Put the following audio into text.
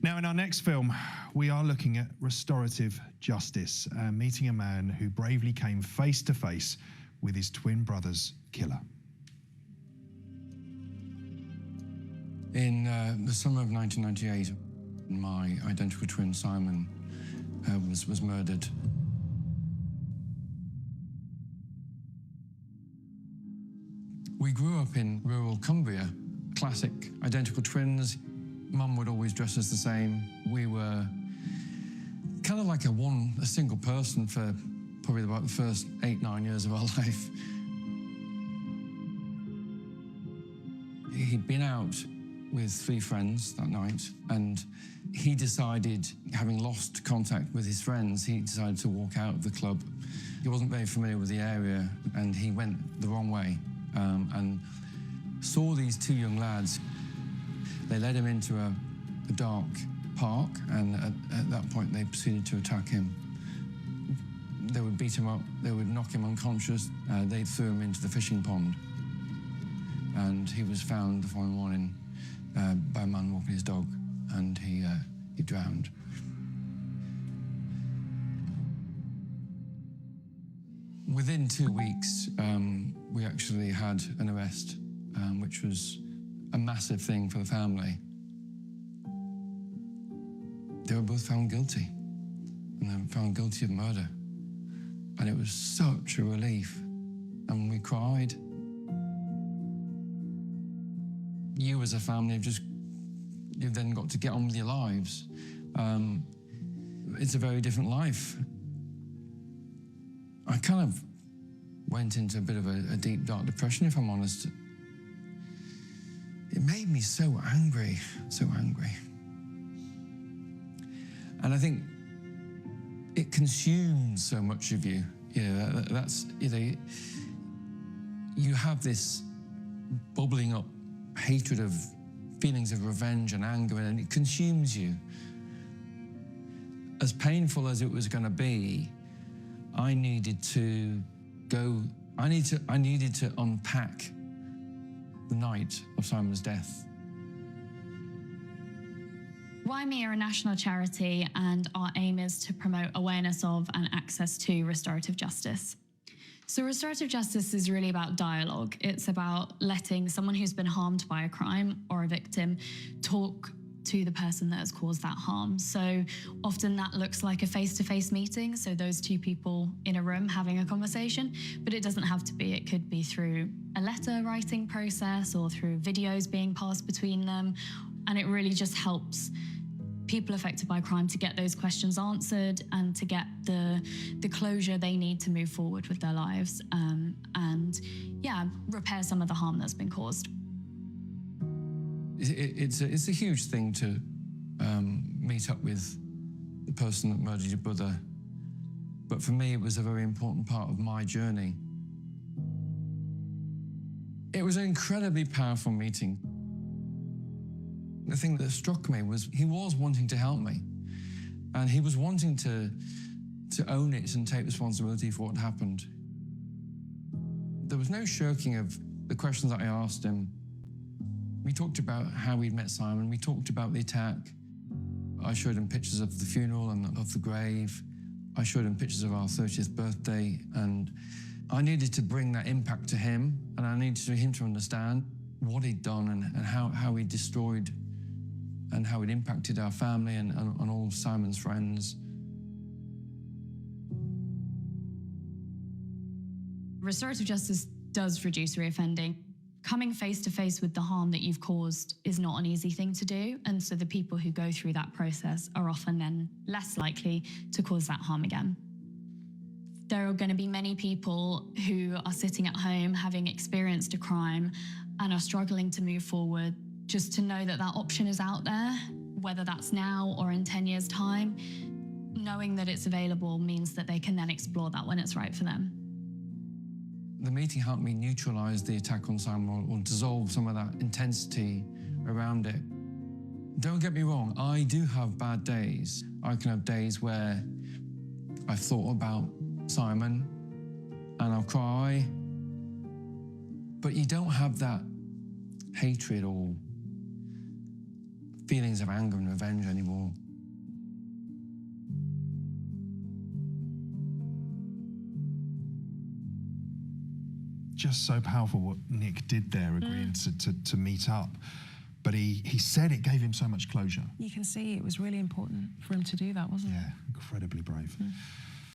Now, in our next film, we are looking at restorative justice, meeting a man who bravely came face to face with his twin brother's killer. In the summer of 1998, my identical twin, Simon, was murdered. We grew up in rural Cumbria, classic identical twins. Mum would always dress us the same. We were kind of like a single person for probably about the first 8-9 years of our life. He'd been out with 3 friends that night, and he decided, having lost contact with his friends, he decided to walk out of the club. He wasn't very familiar with the area, and he went the wrong way and saw these 2 young lads. They led him into a dark park, and at that point they proceeded to attack him. They would beat him up, they would knock him unconscious, they threw him into the fishing pond. And he was found the following morning by a man walking his dog, and he drowned. Within 2 weeks, we actually had an arrest, which was a massive thing for the family. They were both found guilty, and they were found guilty of murder. And it was such a relief, and we cried. You as a family you've then got to get on with your lives. It's a very different life. I kind of went into a bit of a deep, dark depression, if I'm honest. It made me so angry, so angry. And I think it consumes so much of you. You have this bubbling up hatred of feelings of revenge and anger, and it consumes you. As painful as it was going to be, I needed to unpack the night of Simon's death. YME are a national charity, and our aim is to promote awareness of and access to restorative justice. So restorative justice is really about dialogue. It's about letting someone who's been harmed by a crime or a victim talk to the person that has caused that harm. So often that looks like a face-to-face meeting, so those 2 people in a room having a conversation, but it doesn't have to be. It could be through a letter writing process or through videos being passed between them, and it really just helps people affected by crime to get those questions answered and to get the closure they need to move forward with their lives, and repair some of the harm that's been caused. It's a huge thing to meet up with the person that murdered your brother, but for me it was a very important part of my journey. It was an incredibly powerful meeting. The thing that struck me was he was wanting to help me, and he was wanting to own it and take responsibility for what happened. There was no shirking of the questions that I asked him. We talked about how we'd met Simon, we talked about the attack. I showed him pictures of the funeral and of the grave. I showed him pictures of our 30th birthday, and I needed to bring that impact to him, and I needed him to understand what he'd done and how he destroyed and how it impacted our family and all of Simon's friends. Restorative justice does reduce reoffending. Coming face to face with the harm that you've caused is not an easy thing to do, and so the people who go through that process are often then less likely to cause that harm again. There are going to be many people who are sitting at home having experienced a crime and are struggling to move forward. Just to know that that option is out there, whether that's now or in 10 years' time, knowing that it's available means that they can then explore that when it's right for them. The meeting helped me neutralise the attack on Simon or dissolve some of that intensity around it. Don't get me wrong, I do have bad days. I can have days where I've thought about Simon and I'll cry, but you don't have that hatred or feelings of anger and revenge anymore. Just so powerful what Nick did there, agreeing to meet up. But he said it gave him so much closure. You can see it was really important for him to do that, wasn't it? Yeah, incredibly brave.